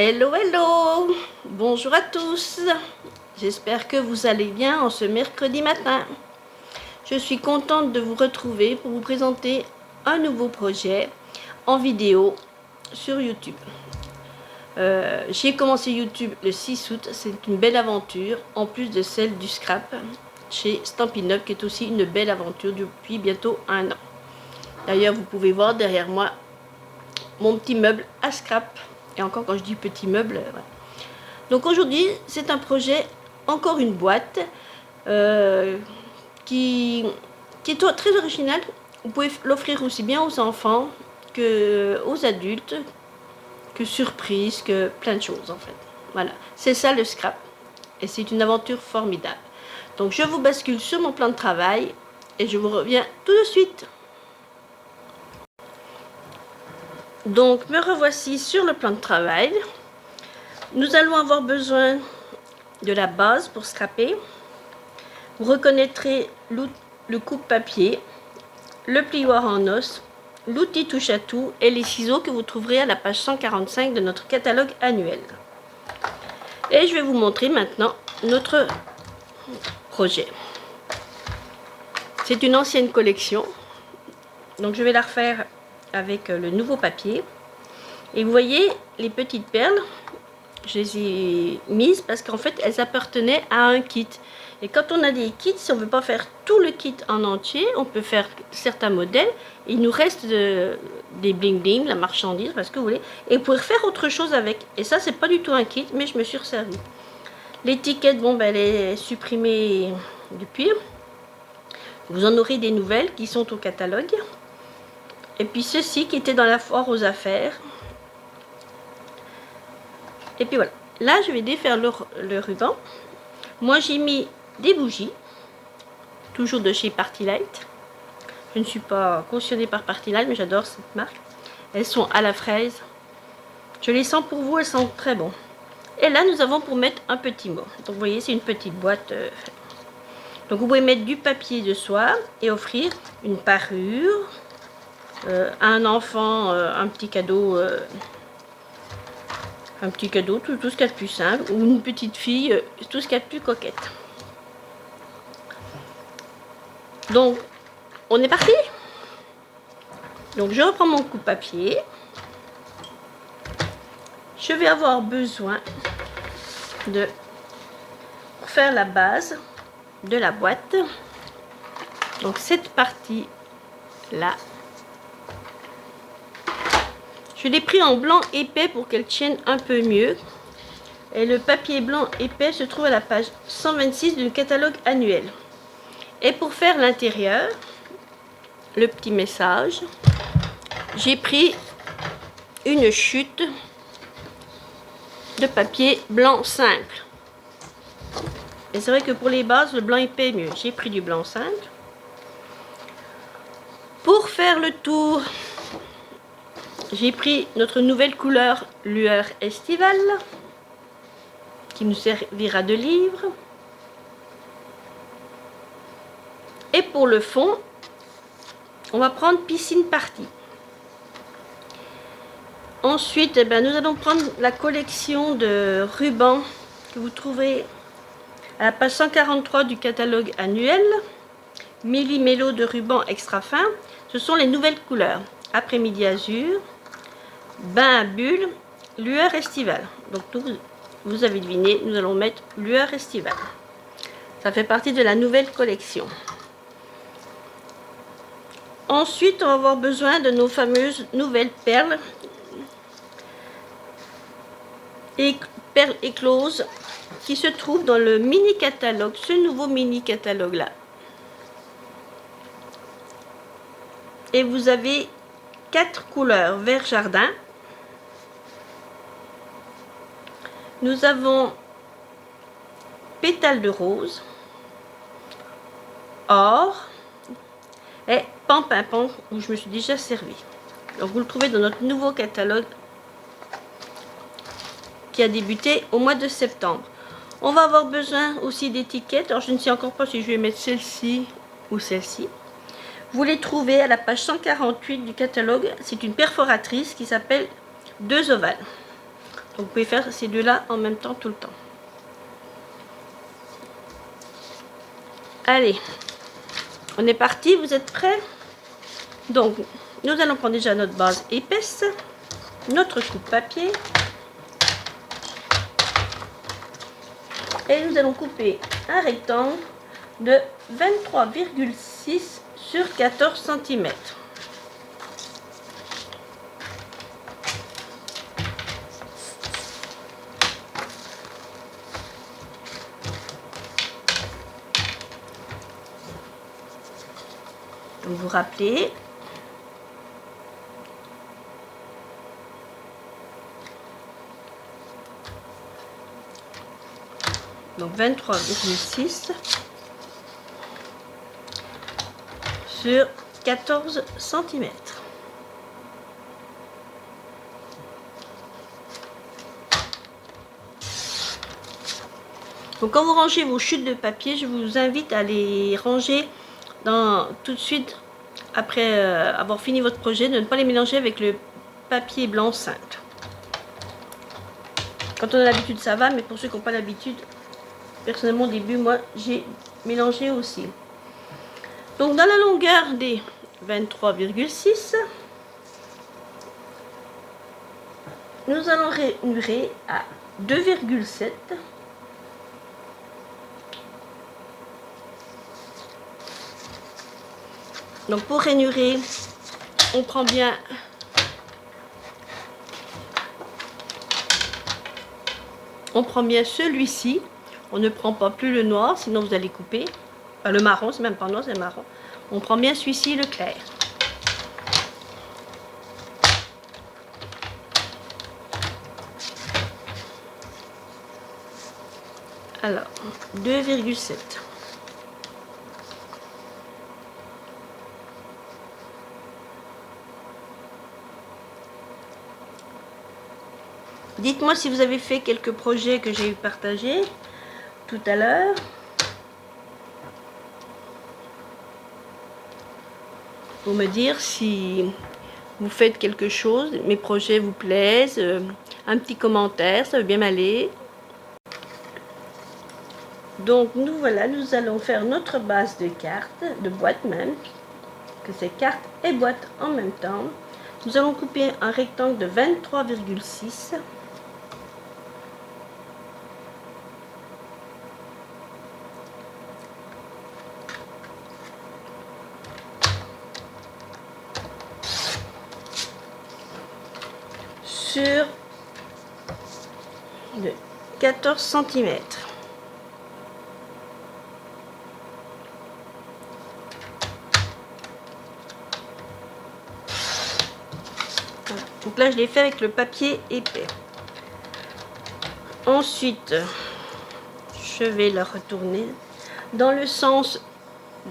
Hello, hello! Bonjour à tous! J'espère que vous allez bien en ce mercredi matin. Je suis contente de vous retrouver pour vous présenter un nouveau projet en vidéo sur YouTube. J'ai commencé YouTube le 6 août, c'est une belle aventure, en plus de celle du scrap chez Stampin' Up, qui est aussi une belle aventure depuis bientôt 1 an. D'ailleurs, vous pouvez voir derrière moi mon petit meuble à scrap. Et encore, quand je dis petit meuble, ouais. Donc aujourd'hui, c'est un projet, encore une boîte, qui est très original. Vous pouvez l'offrir aussi bien aux enfants que aux adultes, que surprise, que plein de choses en fait. Voilà, c'est ça le scrap. Et c'est une aventure formidable. Donc je vous bascule sur mon plan de travail et je vous reviens tout de suite. Donc me revoici sur le plan de travail. Nous allons avoir besoin de la base pour scraper. Vous reconnaîtrez le coupe-papier, le plioir en os, l'outil touche à tout et les ciseaux que vous trouverez à la page 145 de notre catalogue annuel. Et je vais vous montrer maintenant notre projet. C'est une ancienne collection, donc je vais la refaire avec le nouveau papier. Et vous voyez les petites perles, je les ai mises parce qu'en fait elles appartenaient à un kit. Et quand on a des kits, si on ne veut pas faire tout le kit en entier, on peut faire certains modèles. Il nous reste des bling bling, la marchandise, parce que vous voulez. Et vous pouvez faire autre chose avec. Et ça, c'est pas du tout un kit, mais je me suis resservie. L'étiquette, bon, ben, elle est supprimée depuis. Vous en aurez des nouvelles qui sont au catalogue. Et puis ceci qui était dans la foire aux affaires. Et puis voilà. Là, je vais défaire le ruban. Moi, j'ai mis des bougies, toujours de chez Party Light. Je ne suis pas cautionnée par Party Light, mais j'adore cette marque. Elles sont à la fraise. Je les sens pour vous, elles sentent très bon. Et là, nous avons pour mettre un petit mot. Donc, vous voyez, c'est une petite boîte. Donc, vous pouvez mettre du papier de soie et offrir une parure à un enfant, un petit cadeau. Tout ce qu'il y a de plus simple. Ou une petite fille, tout ce qu'il y a de plus coquette. Donc, on est parti. Donc, je reprends mon coupe-papier. Je vais avoir besoin pour faire la base de la boîte. Donc, cette partie-là, je l'ai pris en blanc épais pour qu'elle tienne un peu mieux. Et le papier blanc épais se trouve à la page 126 du catalogue annuel. Et pour faire l'intérieur, le petit message, j'ai pris une chute de papier blanc simple. Et c'est vrai que pour les bases, le blanc épais est mieux. J'ai pris du blanc simple. Pour faire le tour, j'ai pris notre nouvelle couleur lueur estivale, qui nous servira de livre. Et pour le fond, on va prendre piscine party. Ensuite, eh ben, nous allons prendre la collection de rubans que vous trouverez à la page 143 du catalogue annuel. Méli-mélo de ruban extra fin. Ce sont les nouvelles couleurs. Après-midi azur, bain à bulles, lueur estivale. Donc vous avez deviné, nous allons mettre lueur estivale. Ça fait partie de la nouvelle collection. Ensuite, on va avoir besoin de nos fameuses nouvelles perles. Et perles écloses qui se trouvent dans le mini catalogue, ce nouveau mini catalogue là. Et vous avez 4 couleurs vert jardin. Nous avons pétales de rose, or et pan-pimpon où je me suis déjà servi. Donc vous le trouvez dans notre nouveau catalogue qui a débuté au mois de septembre. On va avoir besoin aussi d'étiquettes. Alors je ne sais encore pas si je vais mettre celle-ci ou celle-ci. Vous les trouvez à la page 148 du catalogue. C'est une perforatrice qui s'appelle 2 ovales. Donc vous pouvez faire ces deux-là en même temps tout le temps. Allez, on est parti, vous êtes prêts? Donc, nous allons prendre déjà notre base épaisse, notre coupe papier. Et nous allons couper un rectangle de 23,6 sur 14 cm. Donc vous rappelez, donc 23,6 sur 14 cm. Donc quand vous rangez vos chutes de papier, je vous invite à les ranger tout de suite après avoir fini votre projet, de ne pas les mélanger avec le papier blanc simple. Quand on a l'habitude, ça va, mais pour ceux qui n'ont pas l'habitude, personnellement au début, moi j'ai mélangé aussi. Donc dans la longueur des 23,6, nous allons ranurer à 2,7. Donc pour rainurer, on prend bien celui-ci. On ne prend pas plus le noir, sinon vous allez couper. Enfin, le marron, c'est même pas noir, c'est marron. On prend bien celui-ci, le clair. Alors, 2,7. Dites-moi si vous avez fait quelques projets que j'ai partagés tout à l'heure. Pour me dire si vous faites quelque chose, mes projets vous plaisent, un petit commentaire, ça veut bien m'aller. Donc nous voilà, nous allons faire notre base de cartes, de boîte même, que c'est carte et boîte en même temps. Nous allons couper un rectangle de 23,6. Sur de 14 cm. Donc là, je l'ai fait avec le papier épais. Ensuite, je vais le retourner dans le sens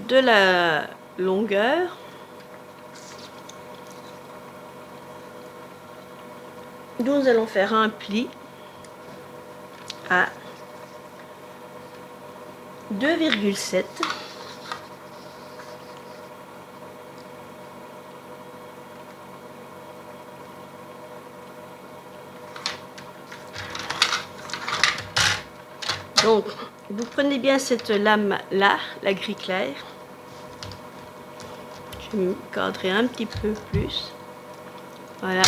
de la longueur. Nous allons faire un pli à 2,7. Donc, vous prenez bien cette lame-là, la gris clair. Je vais me cadrer un petit peu plus. Voilà.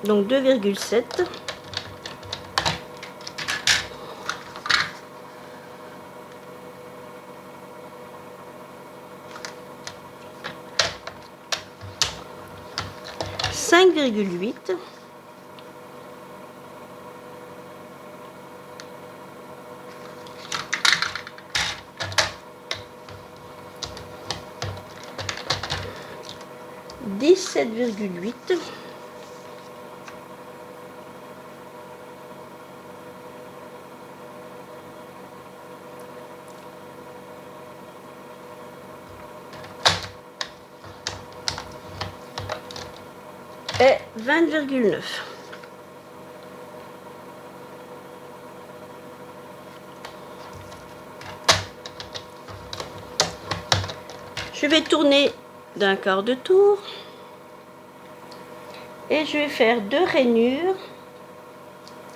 Donc 2,7. « 5,8 » « 17,8 » et 20,9. Je vais tourner d'un quart de tour et je vais faire 2 rainures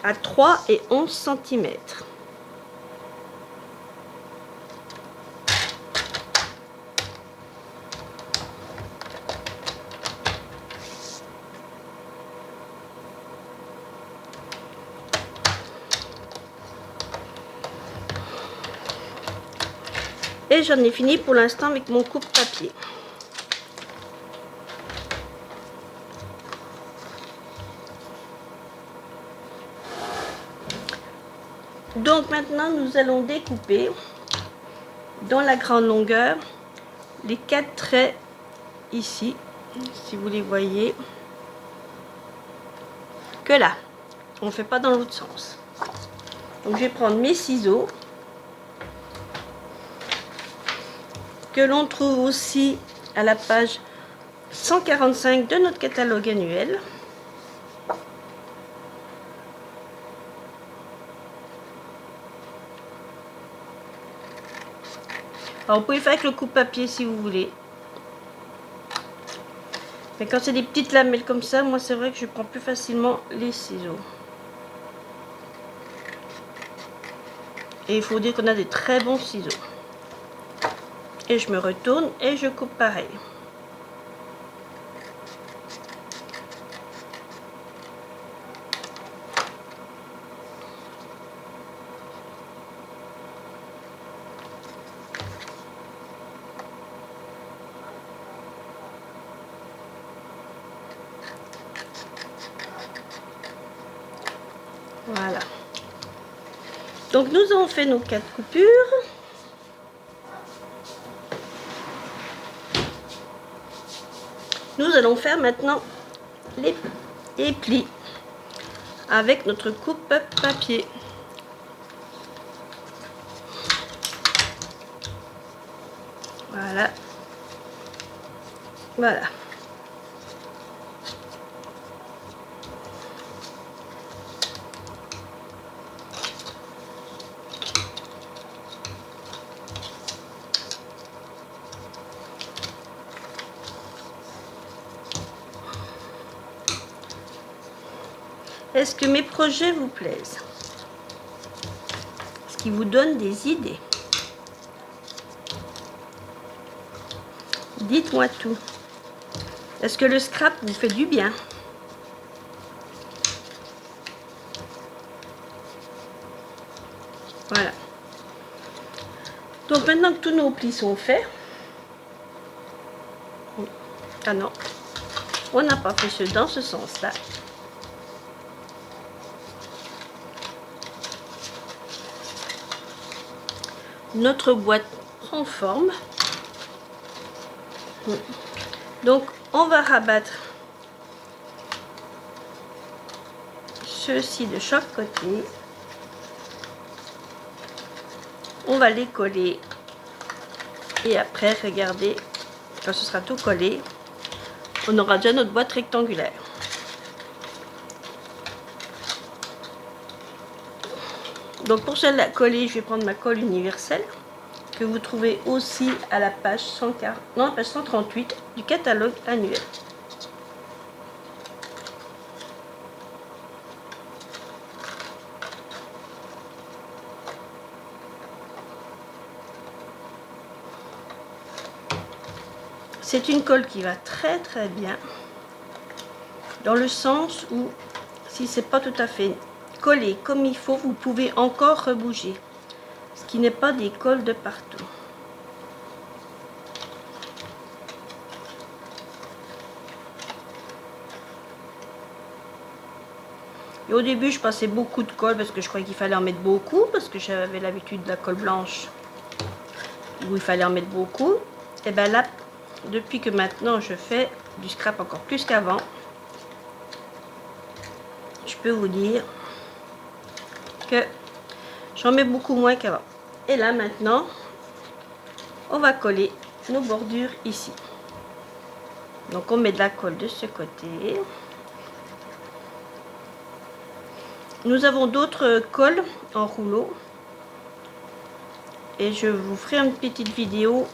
à 3 et 11 cm. Et j'en ai fini pour l'instant avec mon coupe-papier. Donc maintenant, nous allons découper dans la grande longueur les 4 traits ici, si vous les voyez, que là. On ne fait pas dans l'autre sens. Donc je vais prendre mes ciseaux, que l'on trouve aussi à la page 145 de notre catalogue annuel. Alors vous pouvez faire avec le coupe-papier si vous voulez. Mais quand c'est des petites lamelles comme ça, moi c'est vrai que je prends plus facilement les ciseaux. Et il faut dire qu'on a des très bons ciseaux. Et je me retourne et je coupe pareil. Voilà. Donc nous avons fait nos 4 coupures. Nous allons faire maintenant les plis avec notre coupe-papier. Voilà. Voilà. Est-ce que mes projets vous plaisent? Est-ce qu'ils vous donnent des idées? Dites-moi tout. Est-ce que le scrap vous fait du bien? Voilà. Donc maintenant que tous nos plis sont faits, ah non, on n'a pas fait ce dans ce sens-là. Notre boîte prend forme. Donc on va rabattre ceci de chaque côté. On va les coller et après regardez, quand ce sera tout collé, on aura déjà notre boîte rectangulaire. Donc pour celle-là coller, je vais prendre ma colle universelle que vous trouvez aussi à la page 140, non, la page 138 du catalogue annuel. C'est une colle qui va très très bien, dans le sens où si c'est pas tout à fait collé comme il faut, vous pouvez encore rebouger, ce qui n'est pas des colles de partout. Et au début je passais beaucoup de colle parce que je croyais qu'il fallait en mettre beaucoup, parce que j'avais l'habitude de la colle blanche où il fallait en mettre beaucoup. Et bien là, depuis que maintenant je fais du scrap encore plus qu'avant, je peux vous dire que j'en mets beaucoup moins qu'avant. Et là maintenant, on va coller nos bordures ici. Donc on met de la colle de ce côté. Nous avons d'autres colles en rouleau. Et je vous ferai une petite vidéo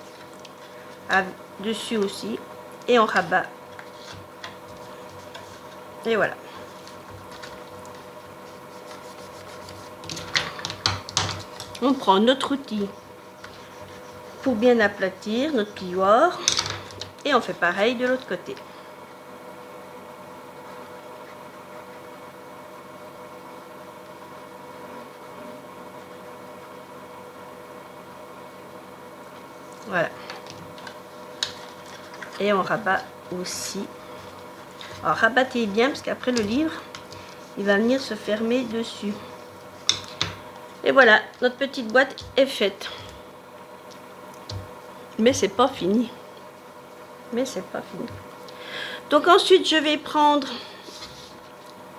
dessus aussi. Et on rabat. Et voilà. On prend notre outil pour bien aplatir notre plioir. Et on fait pareil de l'autre côté. Voilà. Et on rabat aussi. Alors rabattez bien parce qu'après le livre, il va venir se fermer dessus. Et voilà, notre petite boîte est faite. Mais c'est pas fini. Donc ensuite, je vais prendre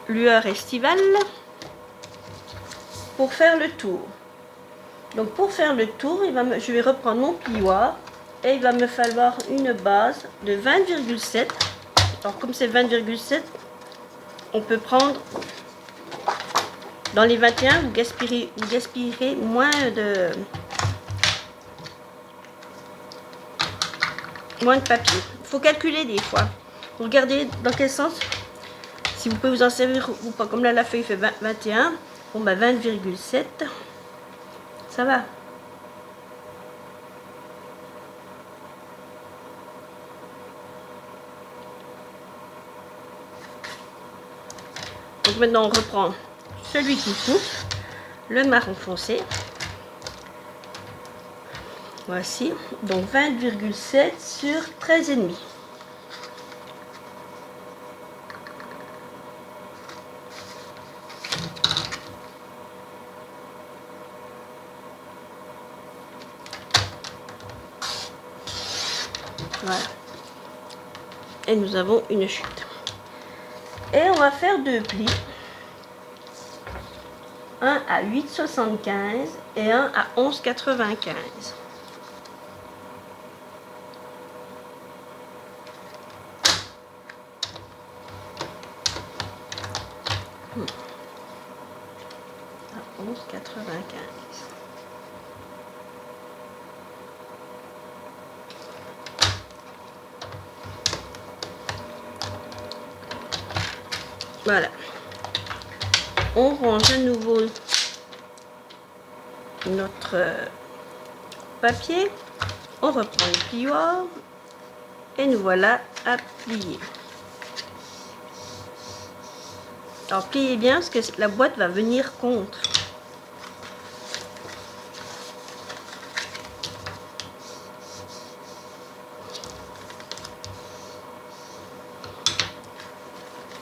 lueur estivale pour faire le tour. Donc pour faire le tour, je vais reprendre mon plioir et il va me falloir une base de 20,7. Alors comme c'est 20,7, on peut prendre dans les 21, vous gaspillerez moins de papier. Il faut calculer des fois. Vous regardez dans quel sens, si vous pouvez vous en servir ou pas. Comme là, la feuille fait 21, bon bah 20,7, ça va. Donc maintenant, on reprend celui qui souffle, le marron foncé. Voici, donc 20,7 sur 13,5. Voilà. Et nous avons une chute. Et on va faire deux plis. Un à 8,75 et un à 11,95. À 11,95. Voilà. On range à nouveau notre papier. On reprend le plioir. Et nous voilà à plier. Alors pliez bien parce que la boîte va venir contre.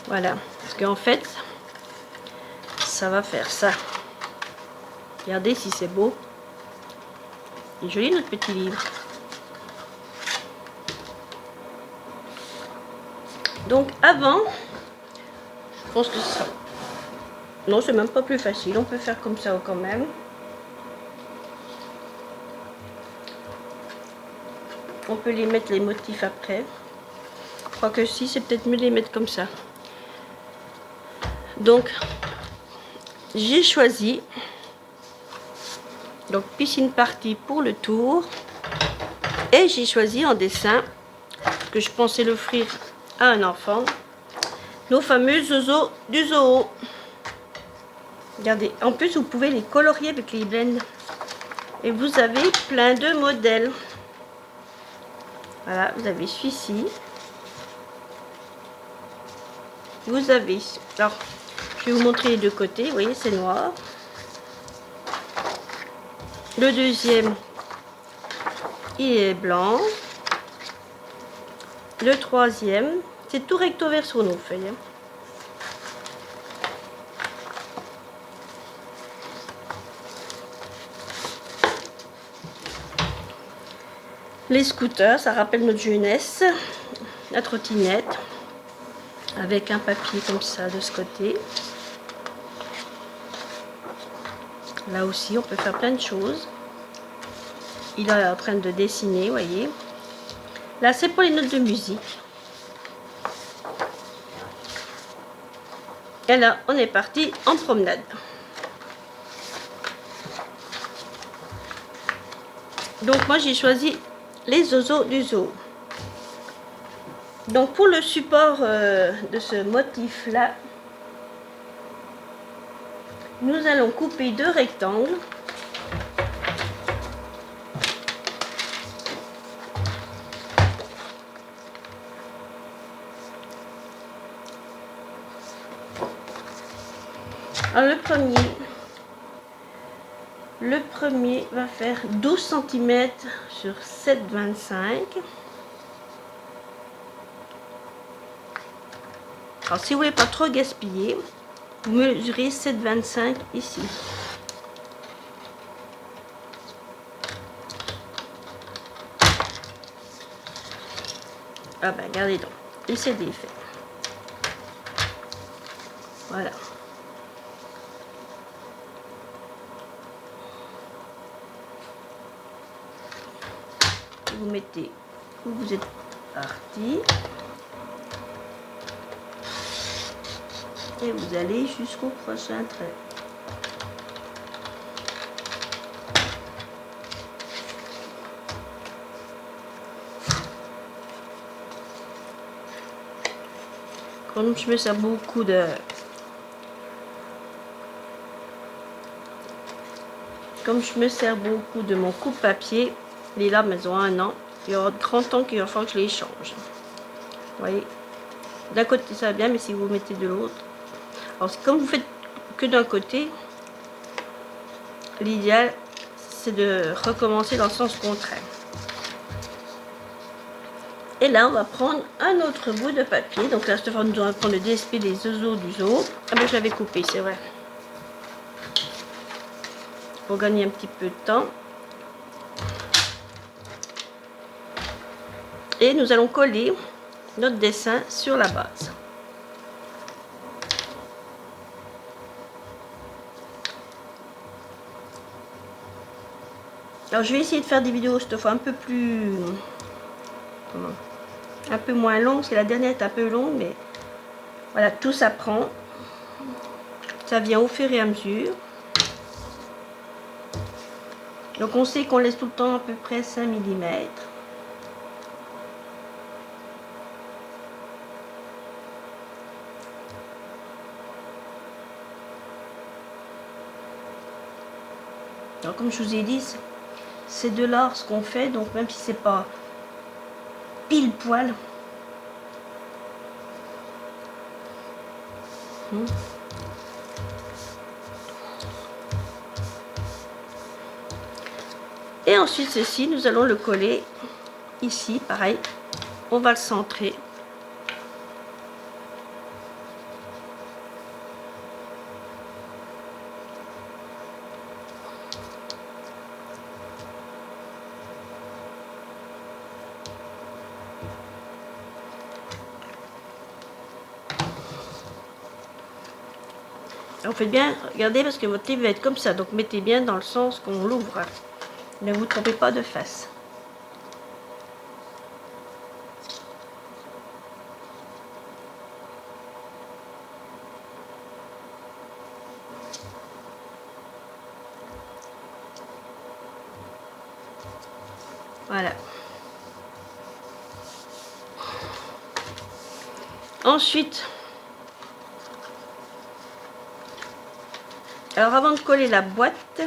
Voilà. Parce qu'en fait, ça va faire ça. Regardez si c'est beau. Il est joli notre petit livre. Donc avant, je pense que ça... Non, c'est même pas plus facile. On peut faire comme ça quand même. On peut les mettre les motifs après. Je crois que si, c'est peut-être mieux de les mettre comme ça. Donc, j'ai choisi donc piscine partie pour le tour. Et j'ai choisi en dessin, que je pensais l'offrir à un enfant, nos fameux zozos du zoo. Regardez, en plus vous pouvez les colorier avec les blends. Et vous avez plein de modèles. Voilà, vous avez celui-ci. Vous avez... Alors, je vais vous montrer les deux côtés. Vous voyez, c'est noir. Le deuxième, il est blanc. Le troisième, c'est tout recto verso nos feuilles. Les scooters, ça rappelle notre jeunesse. La trottinette, avec un papier comme ça de ce côté. Là aussi, on peut faire plein de choses. Il est en train de dessiner, vous voyez. Là, c'est pour les notes de musique. Et là, on est parti en promenade. Donc, moi, j'ai choisi les oiseaux du zoo. Donc pour le support de ce motif là, nous allons couper 2 rectangles. Alors le premier va faire 12 cm sur 7,25. Alors si vous voulez pas trop gaspiller, vous mesurez 7,25 ici. Ah ben regardez donc, il s'est défait. Voilà. Vous mettez où vous êtes parti. Et vous allez jusqu'au prochain trait. Comme je me sers beaucoup de... Comme je me sers beaucoup de mon coupe-papier, les lames elles ont 1 an. Il y aura de grands temps qu'il va falloir que je les change. Vous voyez, d'un côté ça va bien, mais si vous mettez de l'autre... Alors comme vous faites que d'un côté, l'idéal c'est de recommencer dans le sens contraire. Et là on va prendre un autre bout de papier. Donc là cette fois nous allons prendre le DSP des oiseaux du zoo. Ah ben je l'avais coupé, c'est vrai. Pour gagner un petit peu de temps. Et nous allons coller notre dessin sur la base. Alors je vais essayer de faire des vidéos cette fois un peu plus... un peu moins longue, parce que la dernière est un peu longue, mais voilà, tout s'apprend. Ça vient au fur et à mesure. Donc on sait qu'on laisse tout le temps à peu près 5 mm. Alors comme je vous ai dit, c'est de l'art ce qu'on fait, donc même si c'est pas pile poil. Et ensuite ceci, nous allons le coller ici, pareil, on va le centrer. Alors, faites bien, regardez, parce que votre livre va être comme ça, donc mettez bien dans le sens qu'on l'ouvre. Ne vous trompez pas de face. Voilà. Ensuite, alors avant de coller la boîte,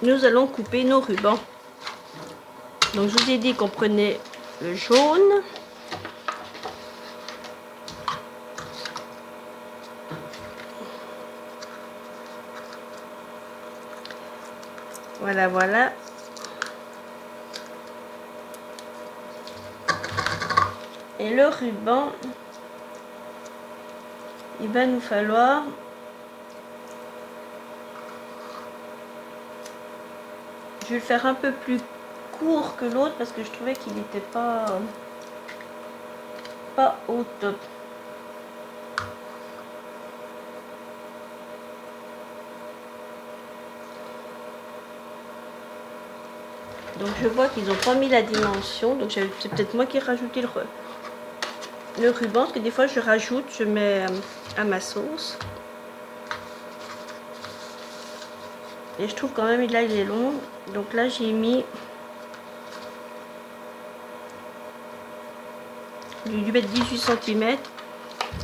nous allons couper nos rubans. Donc je vous ai dit qu'on prenait le jaune. Voilà, voilà. Et le ruban, il va nous falloir je vais le faire un peu plus court que l'autre parce que je trouvais qu'il n'était pas au top. Donc je vois qu'ils n'ont pas mis la dimension, donc c'est peut-être moi qui ai rajouté le ruban, parce que des fois je rajoute, je mets à ma sauce. Et je trouve quand même là il est long. Donc là j'ai mis... J'ai dû mettre 18 cm.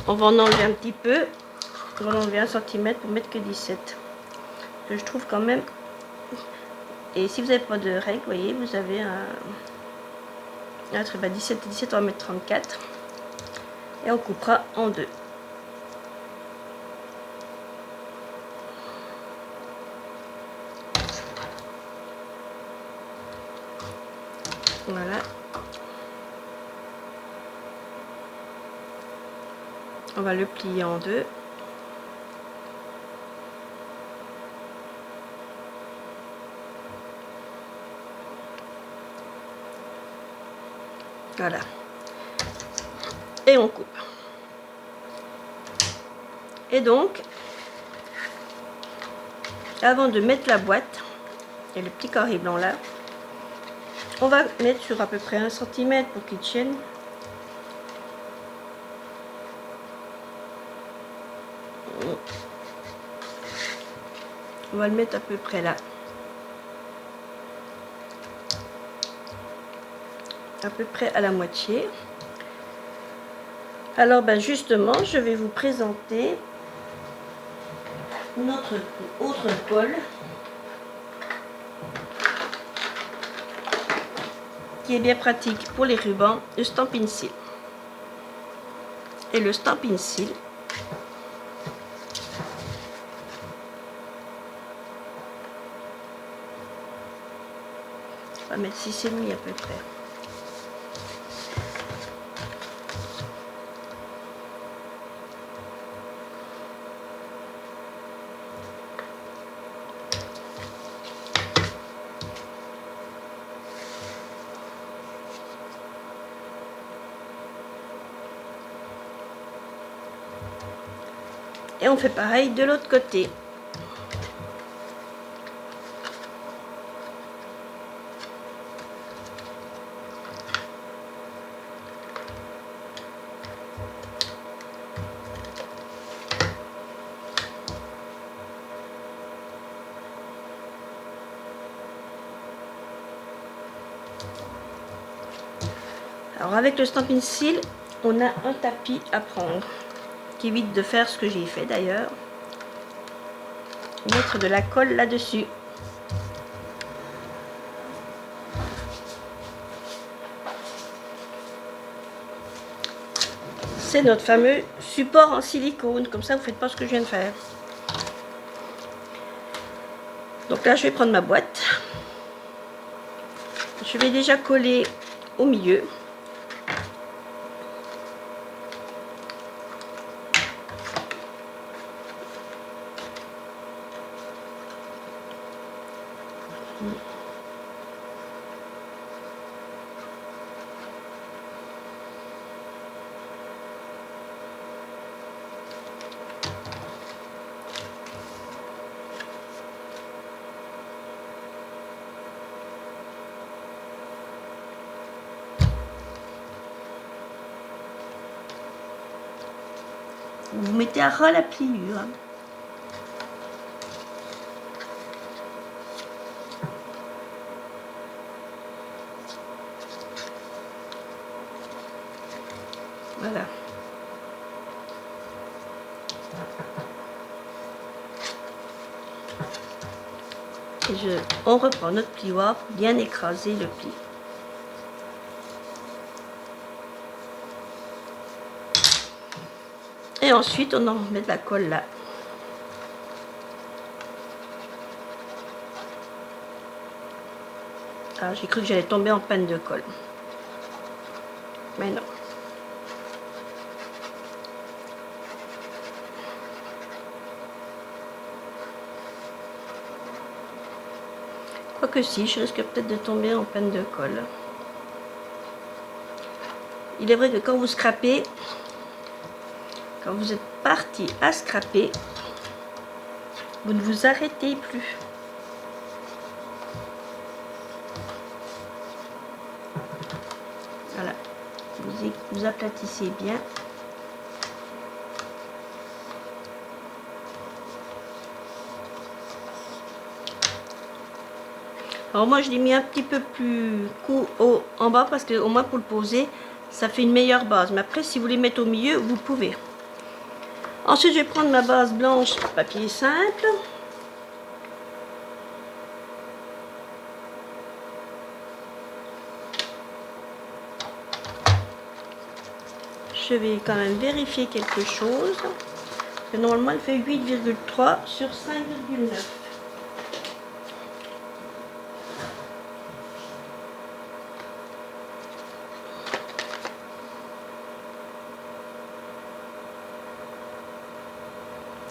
On va en enlever un petit peu. On va en enlever 1 cm pour mettre que 17. Que je trouve quand même... Et si vous n'avez pas de règle, vous voyez, vous avez un... 17 et 17, on va mettre 34. Et on coupera en deux. Voilà. On va le plier en deux. Voilà. Et on coupe. Et donc, avant de mettre la boîte, et le petit carré blanc là, on va mettre sur à peu près 1 cm pour qu'il tienne. On va le mettre à peu près là. À peu près à la moitié. Alors ben justement, je vais vous présenter notre autre colle qui est bien pratique pour les rubans, le Stampin' Seal. Et le Stampin' Seal, on va mettre 6,5 à peu près. Et on fait pareil de l'autre côté. Alors avec le Stampin' Seal, on a un tapis à prendre qui évite de faire ce que j'ai fait d'ailleurs, mettre de la colle là-dessus. C'est notre fameux support en silicone, comme ça vous ne faites pas ce que je viens de faire. Donc là je vais prendre ma boîte, je vais déjà coller au milieu. Vous mettez à ras la pliure. Voilà. Et on reprend notre plioir pour bien écraser le pli. Et ensuite, on en met de la colle là. Alors, j'ai cru que j'allais tomber en panne de colle. Mais non. Quoique si, je risque peut-être de tomber en panne de colle. Il est vrai que quand vous scrapez, quand vous êtes parti à scraper, vous ne vous arrêtez plus. Voilà, vous aplatissez bien. Alors moi je l'ai mis un petit peu plus haut en bas parce que au moins pour le poser, ça fait une meilleure base. Mais après si vous voulez mettre au milieu, vous pouvez. Ensuite je vais prendre ma base blanche, papier simple. Je vais quand même vérifier quelque chose. Normalement elle fait 8,3 sur 5,9.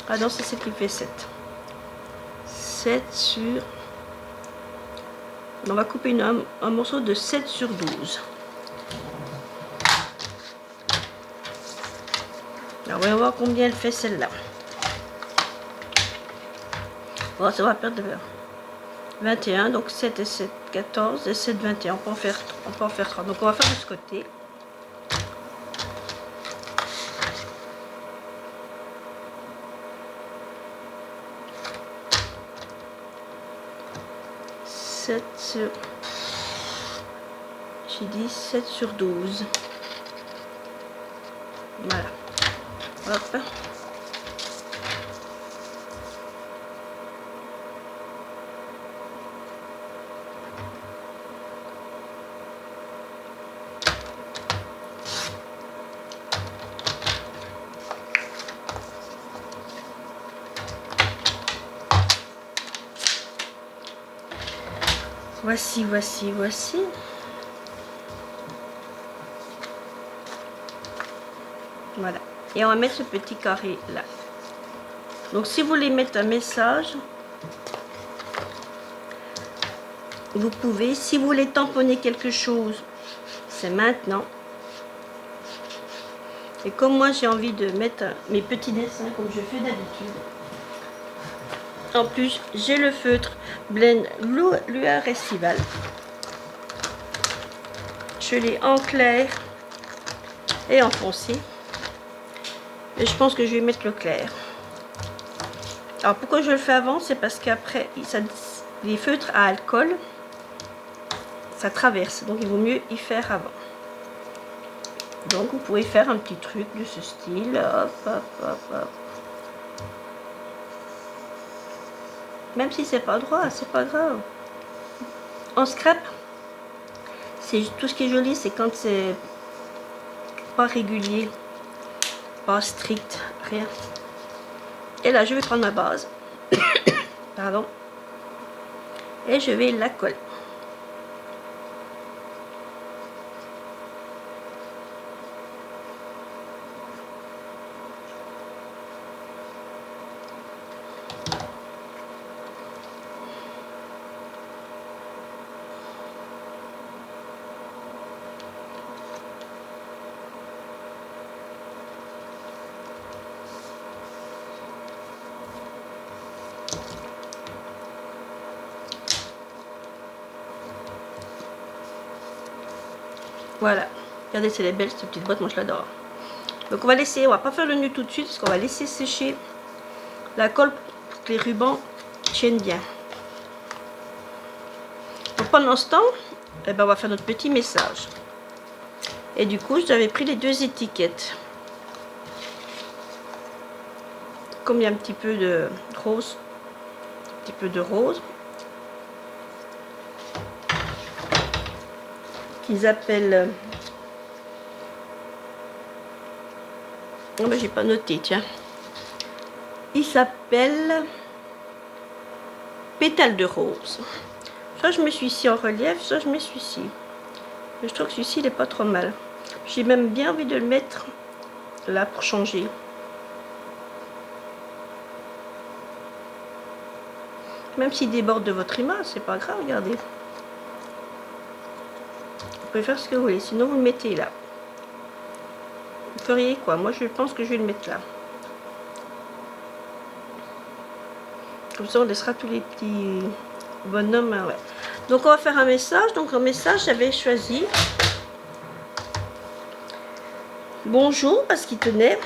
Ah non, c'est celle qui fait 7. 7 sur... On va couper un morceau de 7 sur 12. Alors, on va voir combien elle fait celle-là. Bon, ça va perdre 21, donc 7 et 7, 14 et 7, 21. On peut en faire 3. Donc, on va faire de ce côté. J'ai dit 7 sur 12. Voilà. Hop. Voici. Voilà. Et on va mettre ce petit carré là. Donc si vous voulez mettre un message, vous pouvez. Si vous voulez tamponner quelque chose, c'est maintenant. Et comme moi j'ai envie de mettre mes petits dessins comme je fais d'habitude. En plus, j'ai le feutre Blend Luar Estival. Je l'ai en clair et en foncé. Et je pense que je vais mettre le clair. Alors pourquoi je le fais avant? C'est parce qu'après, les feutres à alcool, ça traverse. Donc il vaut mieux y faire avant. Donc vous pouvez faire un petit truc de ce style. Hop, hop, hop, hop. Même si c'est pas droit, c'est pas grave. En scrap, c'est tout ce qui est joli, c'est quand c'est pas régulier, pas strict, rien. Et là, je vais prendre ma base, pardon, et je vais la coller. Voilà, regardez, c'est les belles cette petite boîte, moi je l'adore. Donc on va laisser, on va pas faire le nœud tout de suite parce qu'on va laisser sécher la colle pour que les rubans tiennent bien. Donc pendant ce temps, eh ben, on va faire notre petit message. Et du coup, j'avais pris les deux étiquettes. Comme il y a un petit peu de rose, qu'ils appellent... Oh ben j'ai pas noté, tiens. Il s'appelle pétale de rose. Soit je mets celui-ci en relief, soit je mets celui-ci. Mais je trouve que celui-ci il est pas trop mal. J'ai même bien envie de le mettre là pour changer. Même s'il déborde de votre image, c'est pas grave, regardez. Vous pouvez faire ce que vous voulez, sinon vous le mettez là. Vous feriez quoi? Moi je pense que je vais le mettre là. Comme ça on laissera tous les petits bonhommes. Ouais. Donc on va faire un message. Donc en message j'avais choisi bonjour parce qu'il tenait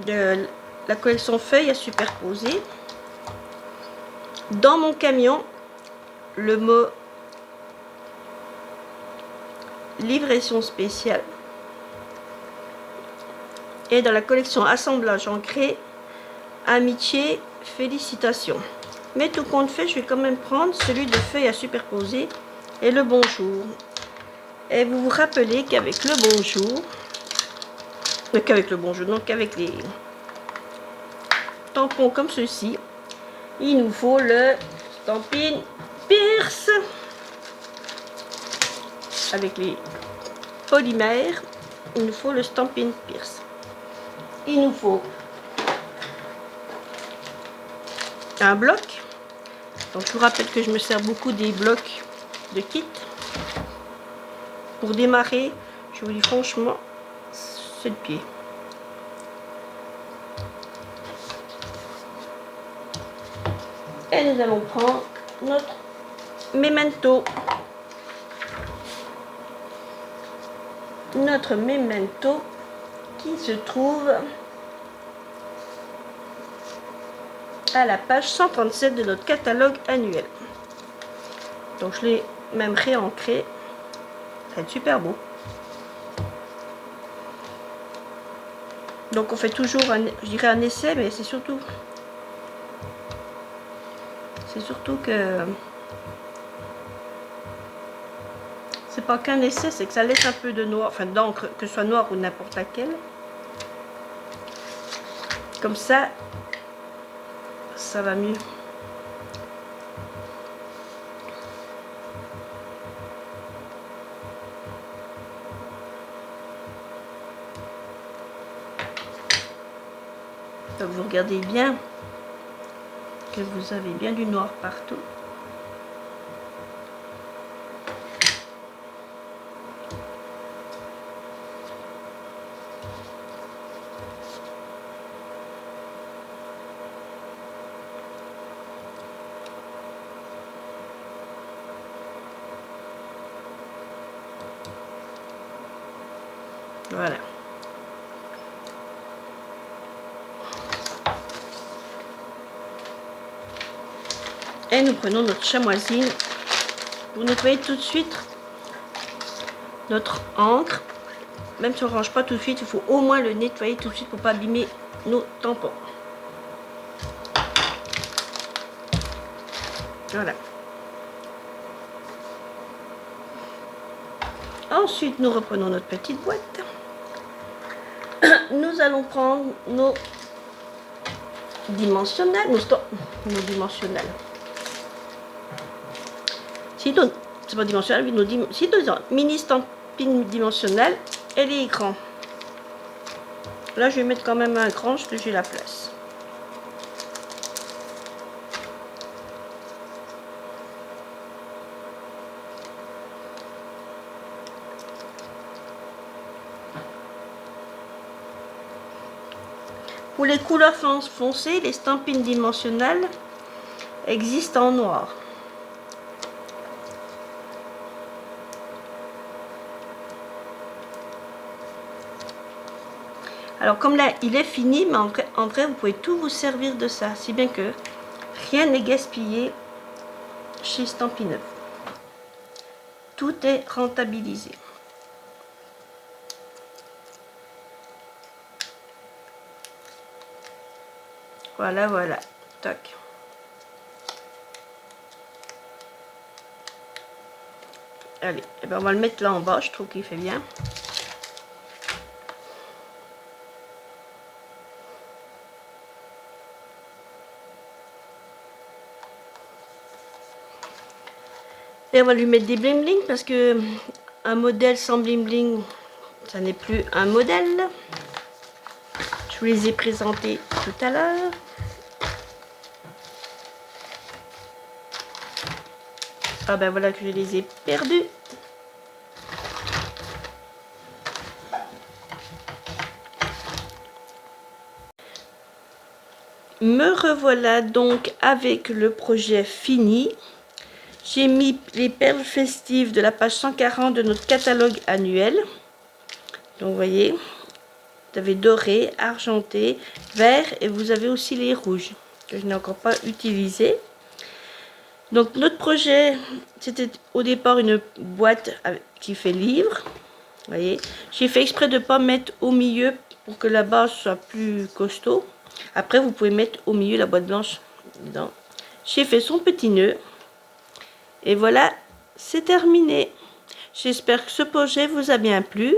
de la collection feuilles à superposer. Dans mon camion, le mot livraison spéciale. Et dans la collection assemblage ancré, amitié, félicitations. Mais tout compte fait, je vais quand même prendre celui de feuilles à superposer et le bonjour. Et vous vous rappelez qu'avec le bonjour, donc avec les tampons comme ceci, il nous faut le Stampin' Pierce avec les polymères. Il nous faut le Stampin' Pierce. Il nous faut un bloc. Donc je vous rappelle que je me sers beaucoup des blocs de kit. Pour démarrer, je vous dis franchement, c'est le pied. Et nous allons prendre notre memento. Notre memento qui se trouve à la page 137 de notre catalogue annuel. Donc je l'ai même réancré. Ça va être super beau. Donc on fait toujours je dirais un essai, mais c'est surtout que c'est pas qu'un essai, c'est que ça laisse un peu de noir, enfin d'encre, que ce soit noir ou n'importe laquelle. Comme ça va mieux. Donc vous regardez bien que vous avez bien du noir partout. Voilà. Et nous prenons notre chamoisine pour nettoyer tout de suite notre encre. Même si on ne range pas tout de suite, il faut au moins le nettoyer tout de suite pour ne pas abîmer nos tampons. Voilà. Ensuite, nous reprenons notre petite boîte. Nous allons prendre nos dimensionnels. Nos dimensionnels. Sinon, c'est pas dimensionnel, mais nos mini stampin dimensionnel et les grands. Là, je vais mettre quand même un grand parce que j'ai la place. Pour les couleurs foncées, les stampines dimensionnelles existent en noir. Alors comme là il est fini, mais en vrai vous pouvez tout vous servir de ça, si bien que rien n'est gaspillé chez Stampin' Up. Tout est rentabilisé. Voilà, voilà. Toc. Allez, et ben on va le mettre là en bas, je trouve qu'il fait bien. Et on va lui mettre des bling bling parce que un modèle sans bling bling, ça n'est plus un modèle. Je vous les ai présentés tout à l'heure. Ah ben voilà que je les ai perdus. Me revoilà donc avec le projet fini. J'ai mis les perles festives de la page 140 de notre catalogue annuel. Donc vous voyez, vous avez doré, argenté, vert et vous avez aussi les rouges que je n'ai encore pas utilisés. Donc notre projet, c'était au départ une boîte qui fait livre. Vous voyez, j'ai fait exprès de ne pas mettre au milieu pour que la base soit plus costaud. Après, vous pouvez mettre au milieu la boîte blanche dedans. J'ai fait son petit nœud. Et voilà, c'est terminé. J'espère que ce projet vous a bien plu.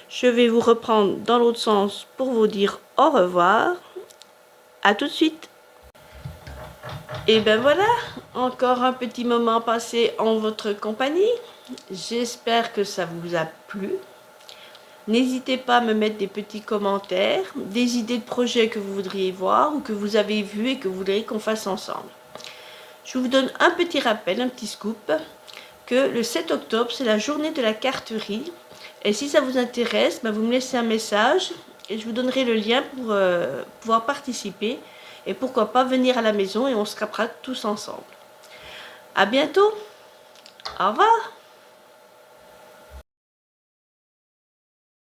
Je vais vous reprendre dans l'autre sens pour vous dire au revoir. À tout de suite. Et ben voilà, encore un petit moment passé en votre compagnie. J'espère que ça vous a plu. N'hésitez pas à me mettre des petits commentaires, des idées de projets que vous voudriez voir ou que vous avez vu et que vous voudriez qu'on fasse ensemble. Je vous donne un petit rappel, un petit scoop, que le 7 octobre, c'est la journée de la carterie. Et si ça vous intéresse, ben vous me laissez un message et je vous donnerai le lien pour pouvoir participer. Et pourquoi pas venir à la maison et on se capera tous ensemble. À bientôt. Au revoir.